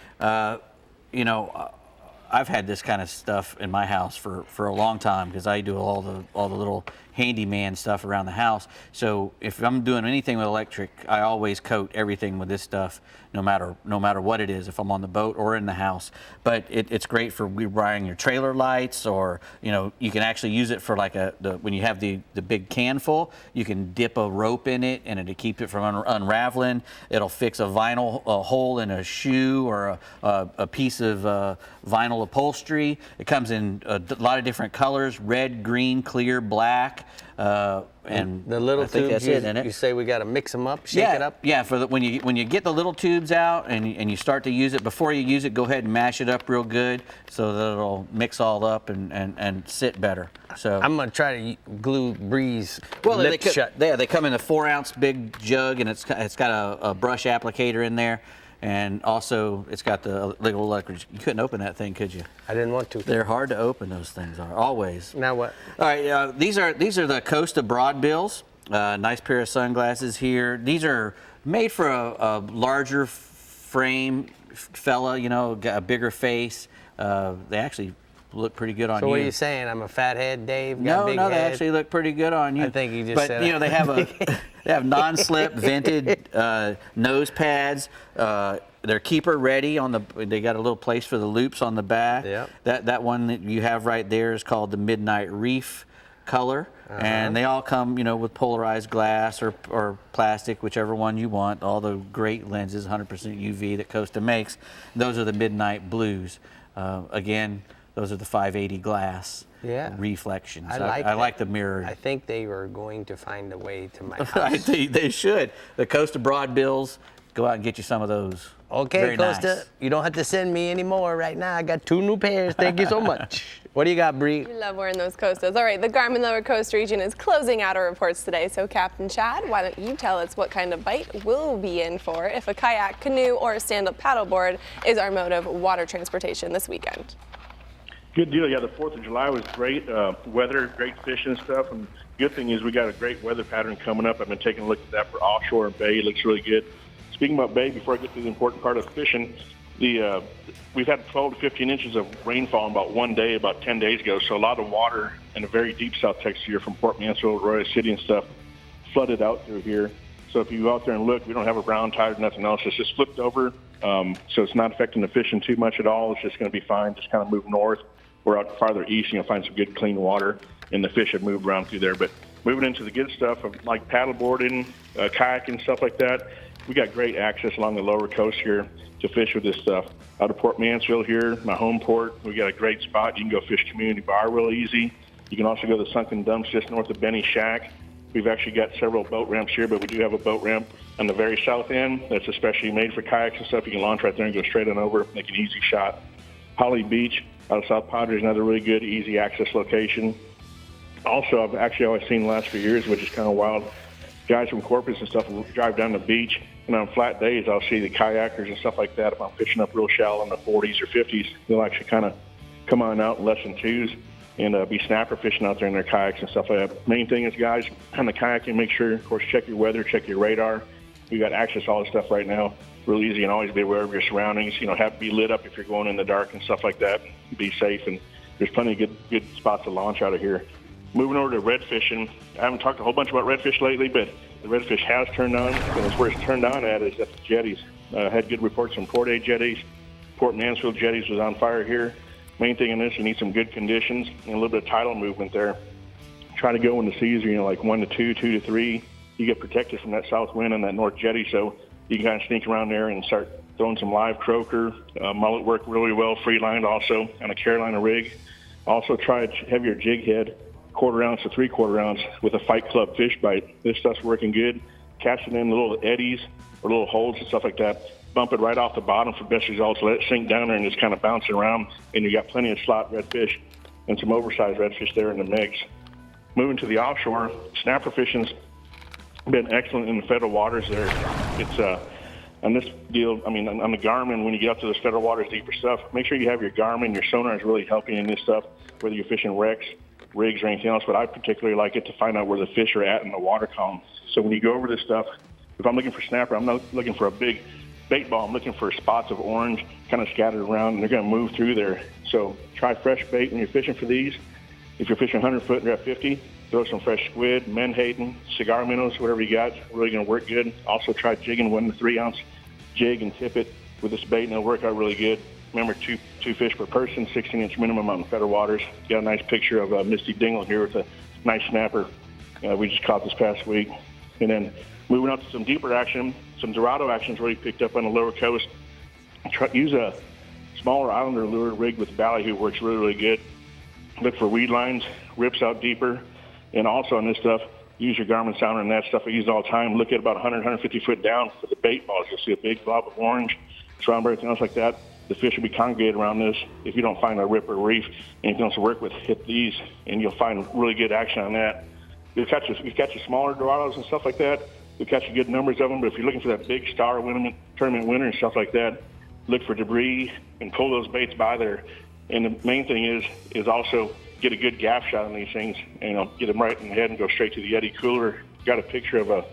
D: I've had this kind of stuff in my house for a long time because I do all the little handyman stuff around the house. So if I'm doing anything with electric, I always coat everything with this stuff, no matter what it is, if I'm on the boat or in the house. But it's great for wiring your trailer lights, or you can actually use it for like when you have the big can full, you can dip a rope in it and it'll keep it from unraveling. It'll fix a vinyl hole in a shoe or a piece of vinyl upholstery. It comes in a lot of different colors: red, green, clear, black. And
A: the little tubes, you say we got to mix them up, shake it up?
D: Yeah, when you get the little tubes out and you start to use it, before you use it, go ahead and mash it up real good so that it'll mix all up and sit better. So
A: I'm going to try to glue Brie's lip shut.
D: They come in a 4-ounce big jug, and it's got a brush applicator in there. And also, it's got the little electric. You couldn't open that thing, could you?
A: I didn't want to.
D: They're hard to open, those things are, always.
A: Now what?
D: All right, these are the Costa Broadbills. Nice pair of sunglasses here. These are made for a larger frame fella, a bigger face. They actually look pretty good on
A: So
D: you.
A: what are you saying? I'm a fathead, Dave? Got
D: No,
A: big
D: no, they
A: head?
D: actually look pretty good on you.
A: I think you just
D: but,
A: said
D: you know, they have non-slip vented nose pads. They're keeper ready on the. They got a little place for the loops on the back.
A: Yep.
D: That one that you have right there is called the Midnight Reef color, and they all come, you know, with polarized glass or plastic, whichever one you want. All the great lenses, 100% UV that Costa makes. Those are the Midnight Blues. Again, those are the 580 glass.
A: Yeah.
D: Reflections.
A: I
D: like the mirror.
A: I think they were going to find a way to my house.
D: I think they should. The Costa Broadbills, go out and get you some of those.
A: Okay,
D: Very
A: Costa,
D: nice.
A: you don't have to send me any more right now. I got 2 new pairs. Thank you so much. What do you got, Brie?
C: You love wearing those Costas. All right, the Garmin Lower Coast region is closing out our reports today. So, Captain Chad, why don't you tell us what kind of bite we'll be in for if a kayak, canoe, or a stand-up paddleboard is our mode of water transportation this weekend?
O: Good deal. Yeah, the 4th of July was great. Weather, great fishing and stuff. And good thing is we got a great weather pattern coming up. I've been taking a look at that for offshore and bay. It looks really good. Speaking about bay, before I get to the important part of fishing, we've had 12 to 15 inches of rainfall in about one day, about 10 days ago. So a lot of water in a very deep South Texas here from Port Mansfield, Arroyo City and stuff flooded out through here. So if you go out there and look, we don't have a brown tide or nothing else. It's just flipped over. So it's not affecting the fishing too much at all. It's just going to be fine. Just kind of move north. We're out farther east, you'll find some good clean water, and the fish have moved around through there. But moving into the good stuff of like paddleboarding, kayaking, stuff like that, we got great access along the lower coast here to fish with this stuff. Out of Port Mansfield here, my home port, we got a great spot. You can go fish Community Bar real easy. You can also go to the Sunken Dumps just north of Benny Shack. We've actually got several boat ramps here, but we do have a boat ramp on the very south end that's especially made for kayaks and stuff. You can launch right there and go straight on over, make an easy shot. Holly Beach out of South Padre is another really good, easy access location. Also, I've actually always seen the last few years, which is kind of wild, guys from Corpus and stuff will drive down the beach, and on flat days, I'll see the kayakers and stuff like that. If I'm fishing up real shallow in the 40s or 50s, they'll actually kind of come on out in less than 2s and be snapper fishing out there in their kayaks and stuff like that. Main thing is, guys, on the kayaking, make sure, of course, check your weather, check your radar. We got access to all this stuff right now. Real easy, and always be aware of your surroundings. You know, have to be lit up if you're going in the dark and stuff like that. Be safe, and there's plenty of good spots to launch out of here. Moving over to red fishing, I haven't talked a whole bunch about redfish lately, but the redfish has turned on, and it's where it's turned on at is at the jetties. Had good reports from Port A jetties. Port Mansfield jetties was on fire here. Main thing in this, you need some good conditions and a little bit of tidal movement there. Try to go when the seas are, you know, like 1 to 2, 2 to 3. You get protected from that south wind and that north jetty, so you can kind of sneak around there and start throwing some live croaker. Mullet work really well, free lined also on a Carolina rig. Also try a heavier jig head, 1/4 ounce to 3/4 ounce with a Fight Club fish bite. This stuff's working good. Catch it in little eddies or little holes and stuff like that. Bump it right off the bottom for best results. Let it sink down there and just kind of bounce it around. And you got plenty of slot redfish and some oversized redfish there in the mix. Moving to the offshore, snapper fishing's been excellent in the federal waters there. It's on this deal, I mean, on the Garmin, when you get up to those federal waters, deeper stuff, make sure you have your Garmin. Your sonar is really helping in this stuff, whether you're fishing wrecks, rigs, or anything else. But I particularly like it to find out where the fish are at in the water column. So when you go over this stuff, if I'm looking for snapper, I'm not looking for a big bait ball. I'm looking for spots of orange kind of scattered around, and they're going to move through there. So try fresh bait when you're fishing for these. If you're fishing 100 foot and you're at 50, throw some fresh squid, menhaden, cigar minnows, whatever you got. Really going to work good. Also try jigging 1 to 3 ounce jig and tip it with this bait, and it'll work out really good. Remember, two fish per person, 16-inch minimum out in federal waters. Got a nice picture of Misty Dingle here with a nice snapper we just caught this past week. And then moving up to some deeper action, some Dorado action's really picked up on the lower coast. Use a smaller islander lure rigged with ballyhoo, works really, really good. Look for weed lines, rips out deeper. And also on this stuff, use your Garmin sounder and that stuff I use all the time. Look at about 100, 150 foot down for the bait balls. You'll see a big blob of orange, strawberry, everything else like that. The fish will be congregated around this. If you don't find a rip or reef, anything else to work with, hit these, and you'll find really good action on that. You catch a smaller Dorados and stuff like that. You'll catch good numbers of them, but if you're looking for that big star tournament winner and stuff like that, look for debris and pull those baits by there. And the main thing is also get a good gaff shot on these things, and get them right in the head and go straight to the Yeti cooler. Got a picture of a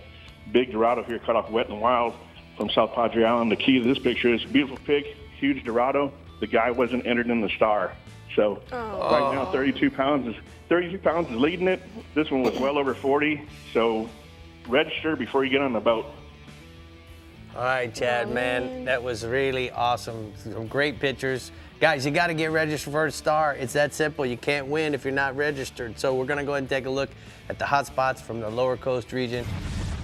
O: big Dorado here cut off wet and wild from South Padre Island. The key to this picture is a beautiful pig, huge Dorado. The guy wasn't entered in the star.
J: So right now, 32 pounds is leading it. This one was well over 40. So register before you get on the boat.
A: All right, Chad, man, that was really awesome. Some great pictures. Guys, you got to get registered for a star. It's that simple. You can't win if you're not registered. So we're going to go ahead and take a look at the hot spots from the lower coast region.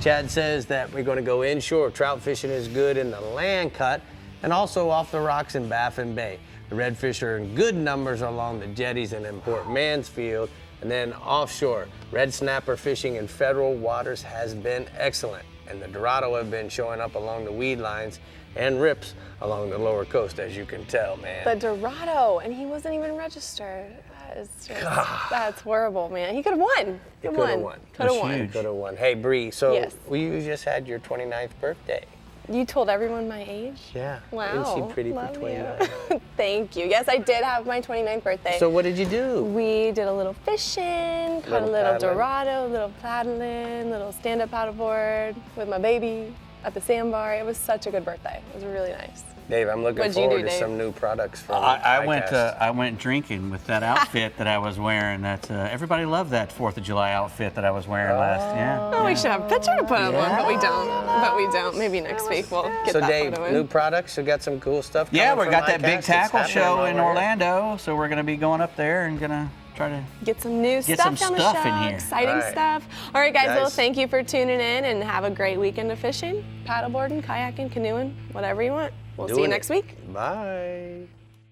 A: Chad says that we're going to go inshore. Trout fishing is good in the land cut and also off the rocks in Baffin Bay. The redfish are in good numbers along the jetties and in Port Mansfield. And then offshore, red snapper fishing in federal waters has been excellent. And the Dorado have been showing up along the weed lines and rips along the lower coast, as you can tell, man.
C: The Dorado, and he wasn't even registered. That is just, that's horrible, man. He could have won.
A: He could have won.
C: Could have won.
A: Could have won. Hey, Bree, so
C: Yes.
A: you just had your 29th birthday.
C: You told everyone my age?
A: Yeah.
C: Wow.
A: Isn't she pretty for
C: love
A: 29?
C: you. Thank you. Yes, I did have my 29th birthday.
A: So what did you do?
C: We did a little fishing, caught a
A: Little
C: little
A: paddling?
C: Dorado, little paddling, little stand-up paddleboard with my baby at the sandbar. It was such a good birthday. It was really nice.
A: Dave, I'm looking
C: What'd you
A: forward
C: do,
A: to
C: Dave?
A: some new products from
D: I
A: iCast.
D: went drinking with that outfit that I was wearing. That everybody loved that 4th of July outfit that I was wearing last. Yeah.
C: Oh, we should have a picture to put on, but we don't. But we don't. Maybe next week we'll get
A: So
C: that
A: Dave,
C: photo in.
A: new products. We got some cool stuff.
D: Yeah,
A: coming
D: we
A: from
D: got that
A: iCast.
D: big
A: It's
D: tackle
A: happening
D: show
A: while
D: in
A: we're here.
D: Orlando, so we're gonna be going up there and gonna try to
C: Get some new
D: Get
C: stuff
D: some
C: down
D: stuff
C: the
D: in
C: show.
D: here.
C: Exciting
A: All right.
C: stuff. All right, guys. Well,
A: Guys.
C: thank you for tuning in and have a great weekend of fishing, paddleboarding, kayaking, canoeing, whatever you want. We'll see you
A: Doing it.
C: next week.
A: Bye.